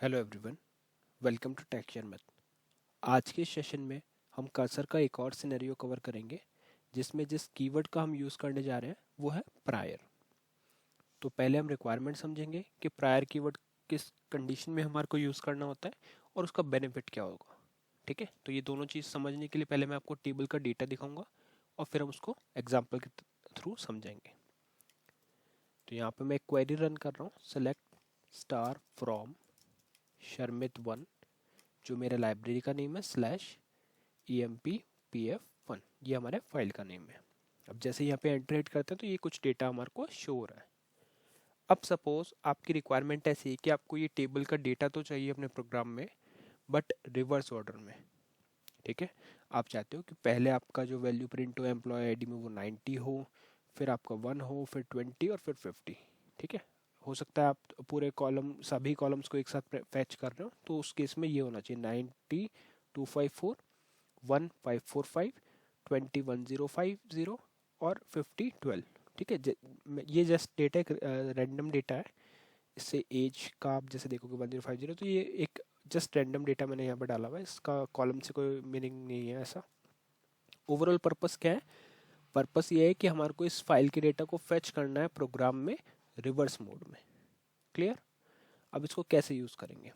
Hello everyone, welcome to texture math. आज के session में हम कर्सर का एक और सिनेरियो कवर करेंगे जिसमें जिस कीवर्ड का हम यूज़ करने जा रहे हैं वो है प्रायर। तो पहले हम रिक्वायरमेंट समझेंगे कि प्रायर कीवर्ड किस कंडीशन में हमारे को यूज़ करना होता है और उसका बेनिफिट क्या होगा। ठीक है, तो ये दोनों चीज़ समझने के लिए पहले मैं आपको टेबल का डेटा दिखाऊंगा और फिर हम उसको एग्जाम्पल के थ्रू समझेंगे। तो यहाँ पे मैं एक क्वेरी रन कर रहा हूँ, select star from Sharmit one, जो मेरे लाइब्रेरी का नेम है, /empf1, ये हमारे फाइल का नेम है। अब जैसे यहाँ पे एंटर करते हैं तो ये कुछ डेटा हमारे को शो हो रहा है। अब सपोज आपकी रिक्वायरमेंट ऐसी है कि आपको ये टेबल का डेटा तो चाहिए अपने प्रोग्राम में, बट रिवर्स ऑर्डर में। ठीक है, आप चाहते हो कि पहले आपका जो वैल्यू प्रिंट हो एम्प्लॉय आईडी में वो 90 हो, फिर आपका 1 हो, फिर 20 और फिर 50। ठीक है, हो सकता है आप पूरे कॉलम सभी कॉलम्स को एक साथ फैच कर रहे हो, तो उस केस में ये होना चाहिए 90 254 1545 20 1050 और 50 12। ठीक है, ये जस्ट डेटा एक रैंडम डेटा है। इससे एज का आप जैसे देखोगे 1050, तो ये एक जस्ट रैंडम डेटा मैंने यहाँ पर डाला हुआ है, इसका कॉलम से कोई मीनिंग नहीं है ऐसा। ओवरऑल पर्पस क्या है? पर्पस ये है कि हमारे को इस फाइल के डेटा को फेच करना है प्रोग्राम में रिवर्स मोड में। क्लियर? अब इसको कैसे यूज़ करेंगे?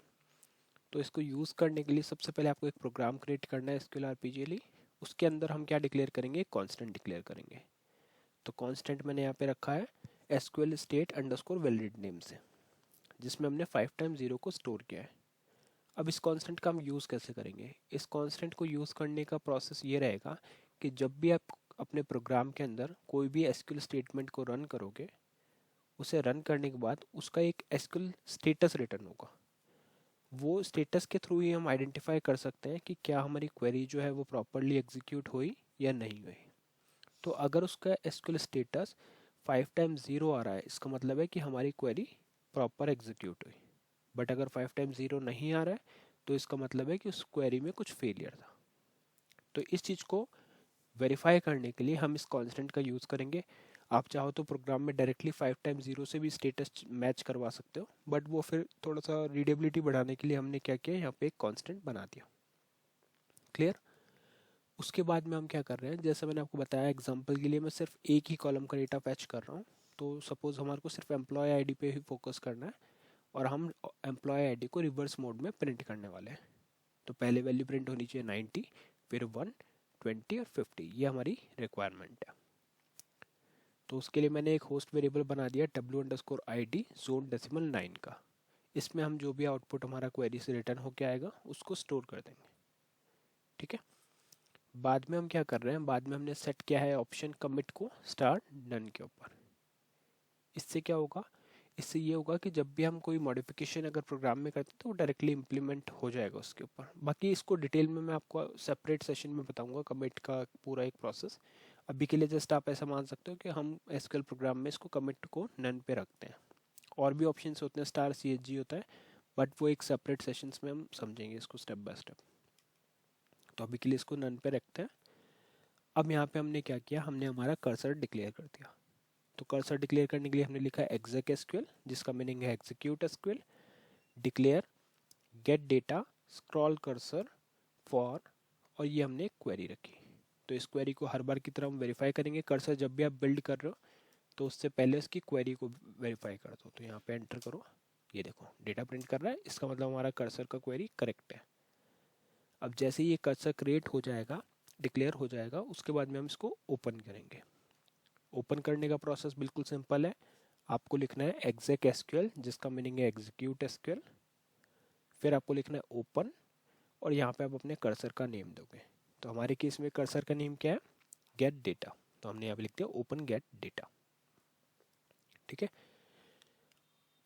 तो इसको यूज़ करने के लिए सबसे पहले आपको एक प्रोग्राम क्रिएट करना है SQL RPGLE। उसके अंदर हम क्या डिक्लेयर करेंगे? कांस्टेंट डिक्लेयर करेंगे। तो कांस्टेंट मैंने यहाँ पे रखा है SQL state underscore valid name से, जिसमें हमने 5 टाइम 0 को स्टोर किया है। अब इस कांस्टेंट का हम यूज़ कैसे करेंगे? इस कांस्टेंट को यूज़ करने का प्रोसेस ये रहेगा कि जब भी आप अपने प्रोग्राम के अंदर कोई भी SQL स्टेटमेंट को रन करोगे, उसे रन करने के बाद उसका एक SQL स्टेटस रिटर्न होगा। वो स्टेटस के थ्रू ही हम आइडेंटिफाई कर सकते हैं कि क्या हमारी क्वेरी जो है वो प्रॉपरली एग्जीक्यूट हुई या नहीं हुई। तो अगर उसका SQL स्टेटस 5 टाइम 0 आ रहा है, इसका मतलब है कि हमारी क्वेरी प्रॉपर एग्जीक्यूट हुई। बट अगर 5 टाइम 0 नहीं आ रहा है तो इसका मतलब है कि उस क्वेरी में कुछ फेलियर था। तो इस चीज़ को वेरीफाई करने के लिए हम इस कांस्टेंट का यूज़ करेंगे। आप चाहो तो प्रोग्राम में डायरेक्टली 5 टाइम 0 से भी स्टेटस मैच करवा सकते हो, बट वो फिर थोड़ा सा रीडेबिलिटी बढ़ाने के लिए हमने क्या किया, यहाँ पे एक कांस्टेंट बना दिया। क्लियर? उसके बाद में हम क्या कर रहे हैं, जैसे मैंने आपको बताया एग्जांपल के लिए मैं सिर्फ एक ही कॉलम का डेटा फैच कर रहा हूँ। तो सपोज हमारे को सिर्फ एम्प्लॉय आईडी पे ही फोकस करना है और हम एम्प्लॉय आईडी को रिवर्स मोड में प्रिंट करने वाले हैं। तो पहले वैल्यू प्रिंट होनी चाहिए 90, फिर 1, 20 और 50, ये हमारी रिक्वायरमेंट है। तो उसके लिए मैंने एक होस्ट वेरिएबल बना दिया w_id जोन डेसिमल 9 का। इसमें हम जो भी आउटपुट हमारा क्वेरी से रिटर्न होकर आएगा उसको स्टोर कर देंगे। ठीक है, बाद में हम क्या कर रहे हैं, बाद में हमने सेट किया है ऑप्शन कमिट को स्टार्ट डन के ऊपर। इससे क्या होगा? इससे ये होगा कि जब भी हम कोई मॉडिफिकेशन अगर प्रोग्राम में करते हैं तो वो डायरेक्टली इम्प्लीमेंट हो जाएगा उसके ऊपर। बाकी इसको डिटेल में मैं आपको सेपरेट सेशन में बताऊंगा, कमिट का पूरा एक प्रोसेस। अभी के लिए जस्ट आप ऐसा मान सकते हो कि हम SQL प्रोग्राम में इसको कमिट को नन पे रखते हैं। और भी ऑप्शंस होते हैं, स्टार CHG होता है, बट वो एक सेपरेट सेशंस में हम समझेंगे इसको स्टेप बाय स्टेप। तो अभी के लिए इसको नन पे रखते हैं। अब यहाँ पे हमने क्या किया, हमने हमारा कर्सर डिक्लेयर कर दिया। तो कर्सर डिक्लेयर करने के लिए हमने लिखा है exec SQL, जिसका मीनिंग है execute SQL, declare gate data scroll cursor for, और ये हमने एक क्वेरी रखी। तो इस क्वेरी को हर बार की तरह हम वेरीफाई करेंगे। कर्सर जब भी आप बिल्ड कर रहे हो तो उससे पहले उसकी क्वेरी को वेरीफाई कर दो। तो यहाँ पे एंटर करो, ये देखो डेटा प्रिंट कर रहा है, इसका मतलब हमारा कर्सर का क्वेरी करेक्ट है। अब जैसे ही ये कर्सर क्रिएट हो जाएगा, डिक्लेयर हो जाएगा, उसके बाद में हम इसको ओपन करेंगे। ओपन करने का प्रोसेस बिल्कुल सिंपल है। आपको लिखना है exec SQL, जिसका मीनिंग है एग्जीक्यूट SQL, फिर आपको लिखना है ओपन, और यहाँ पे आप अपने कर्सर का नेम दोगे। तो हमारे केस में कर्सर का नेम क्या है? Gate data. तो हमने यहाँ पे लिख दिया ओपन गेट डेटा। ठीक है,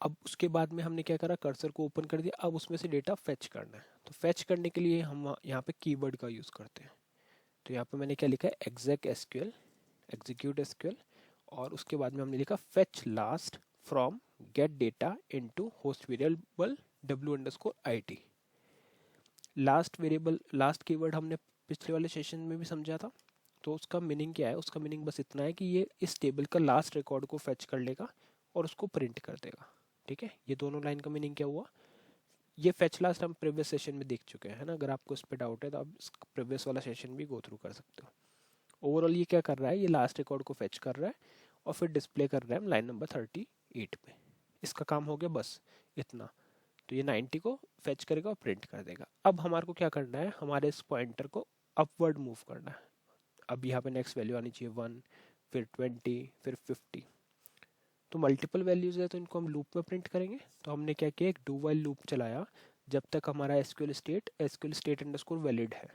अब उसके बाद में हमने क्या करा, कर्सर को ओपन कर दिया। अब उसमें से डेटा फेच करना है। तो फेच करने के लिए हम यहाँ पे कीवर्ड का यूज़ करते हैं। तो यहाँ पे मैंने क्या लिखा है, exec SQL, एग्जीक्यूट SQL, और उसके बाद में हमने लिखा fetch last from gate data into host variable w_id। Last variable, last keyword हमने पिछले वाले सेशन में भी समझा था। तो उसका मीनिंग क्या है? उसका मीनिंग बस इतना है कि ये इस टेबल का लास्ट रिकॉर्ड को फेच कर लेगा और उसको प्रिंट कर देगा। ठीक है, ये दोनों लाइन का मीनिंग क्या हुआ? ये फेच लास्ट हम प्रीवियस सेशन में देख चुके हैं, है ना। अगर आपको इस पे डाउट है तो आप प्रीवियस वाला सेशन भी गो थ्रू कर सकते हो। ओवरऑल ये क्या कर रहा है, ये लास्ट रिकॉर्ड को फेच कर रहा है और फिर डिस्प्ले कर रहा है लाइन नंबर 38 पे। इसका काम हो गया बस इतना। तो ये 90 को फेच करेगा और प्रिंट कर देगा। अब हमारे को क्या करना है, हमारे इस पॉइंटर को अपवर्ड मूव करना है। अब यहाँ पे नेक्स्ट वैल्यू आनी चाहिए 1, फिर 20, फिर 50। तो मल्टीपल वैल्यूज है तो इनको हम लूप में प्रिंट करेंगे। तो हमने क्या किया, एक डू वाइल लूप चलाया जब तक हमारा एसक्यूएल स्टेट अंडरस्कोर वैलिड है।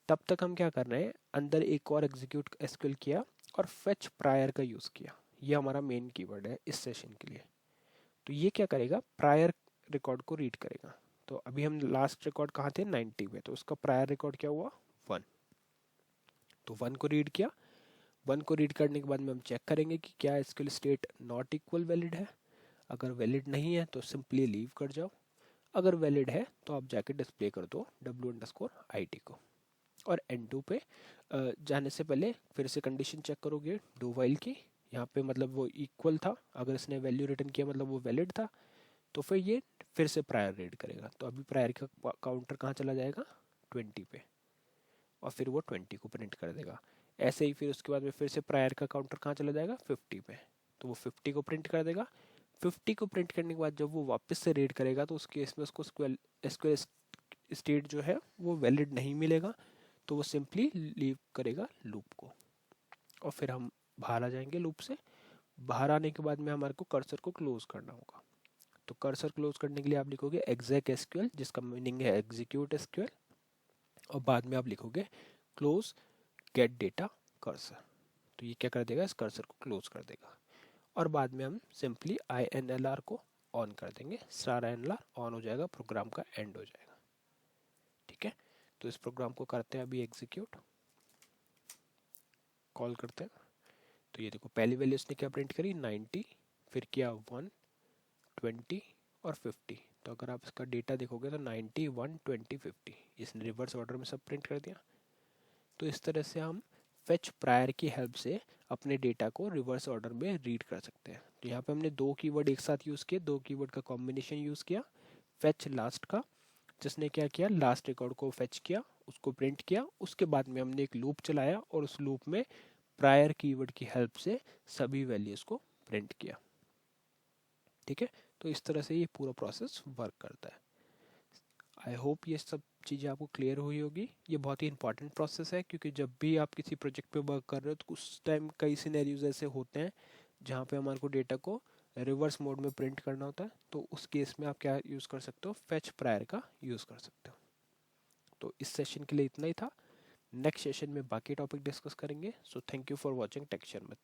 तब तक हम क्या कर रहे हैं, अंदर एक और एग्जीक्यूट एसक्यूएल किया और फेच प्रायर का यूज़ किया। ये हमारा मेन कीवर्ड है इस सेशन के लिए। तो ये क्या करेगा, प्रायर रिकॉर्ड को रीड करेगा। तो अभी हम लास्ट रिकॉर्ड कहाँ थे, 90 में, तो उसका प्रायर रिकॉर्ड क्या हुआ, 1। तो 1 को रीड किया। 1 को रीड करने के बाद में हम चेक करेंगे कि क्या SQL state not equal valid है। अगर वैलिड नहीं है तो सिंपली लीव कर जाओ। अगर वैलिड है तो आप जाके डिस्प्ले कर दो w_it को। और N2 पे जाने से पहले फिर से कंडीशन चेक करोगे डू वाइल की। यहाँ पे मतलब वो इक्वल था, अगर इसने वैल्यू रिटर्न किया मतलब वो वैलिड था, तो फिर ये फिर से प्रायर रीड करेगा। तो अभी प्रायर का काउंटर कहाँ चला जाएगा, 20 पे, और फिर वो 20 को प्रिंट कर देगा। ऐसे ही फिर उसके बाद में फिर से प्रायर का काउंटर कहाँ चला जाएगा, 50 पे, तो वो 50 को प्रिंट कर देगा। 50 को प्रिंट करने के बाद जब वो वापस से रीड करेगा तो उस केस में उसको एसक्यूएल स्टेट जो है वो वैलिड नहीं मिलेगा। तो वो सिंपली लीव करेगा लूप को और फिर हम बाहर आ जाएंगे लूप से। बाहर आने के बाद में हमारे को कर्सर को क्लोज करना होगा। तो कर्सर क्लोज करने के लिए आप लिखोगे exec SQL, जिसका मीनिंग है एग्जीक्यूट SQL, और बाद में आप लिखोगे क्लोज गेट डेटा कर्सर। तो ये क्या कर देगा, इस कर्सर को क्लोज कर देगा। और बाद में हम सिंपली INLR को ऑन कर देंगे। स्टार INLR ऑन हो जाएगा, प्रोग्राम का एंड हो जाएगा। ठीक है, तो इस प्रोग्राम को करते हैं अभी एग्जीक्यूट, कॉल करते हैं। तो ये देखो पहली वैल्यू इसने क्या प्रिंट करी, 90, फिर किया 1, 20 और 50। तो अगर आप इसका डेटा देखोगे तो 90, 1, 20, 50 इसने रिवर्स ऑर्डर में सब प्रिंट कर दिया। तो इस तरह से हम फेच प्रायर की हेल्प से अपने डेटा को रिवर्स ऑर्डर में रीड कर सकते हैं। तो यहाँ पे हमने दो कीवर्ड एक साथ यूज़ किए, दो कीवर्ड का कॉम्बिनेशन यूज़ किया। फेच लास्ट का, जिसने क्या किया, लास्ट रिकॉर्ड को फेच किया, उसको प्रिंट किया। उसके बाद में हमने एक लूप चलाया और उस लूप में प्रायर कीवर्ड की हेल्प से सभी वैल्यूज़ को प्रिंट किया। ठीक है, तो इस तरह से ये पूरा प्रोसेस वर्क करता है। आई होप ये सब चीज़ें आपको क्लियर हुई होगी। ये बहुत ही इंपॉर्टेंट प्रोसेस है, क्योंकि जब भी आप किसी प्रोजेक्ट पे वर्क कर रहे हो तो उस टाइम कई सिनेरियोज ऐसे होते हैं जहाँ पे हमारे को डेटा को रिवर्स मोड में प्रिंट करना होता है। तो उस केस में आप क्या यूज़ कर सकते हो, फेच प्रायर का यूज़ कर सकते हो। तो इस सेशन के लिए इतना ही था। नेक्स्ट सेशन में बाकी टॉपिक डिस्कस करेंगे। So thank you for watching tech share.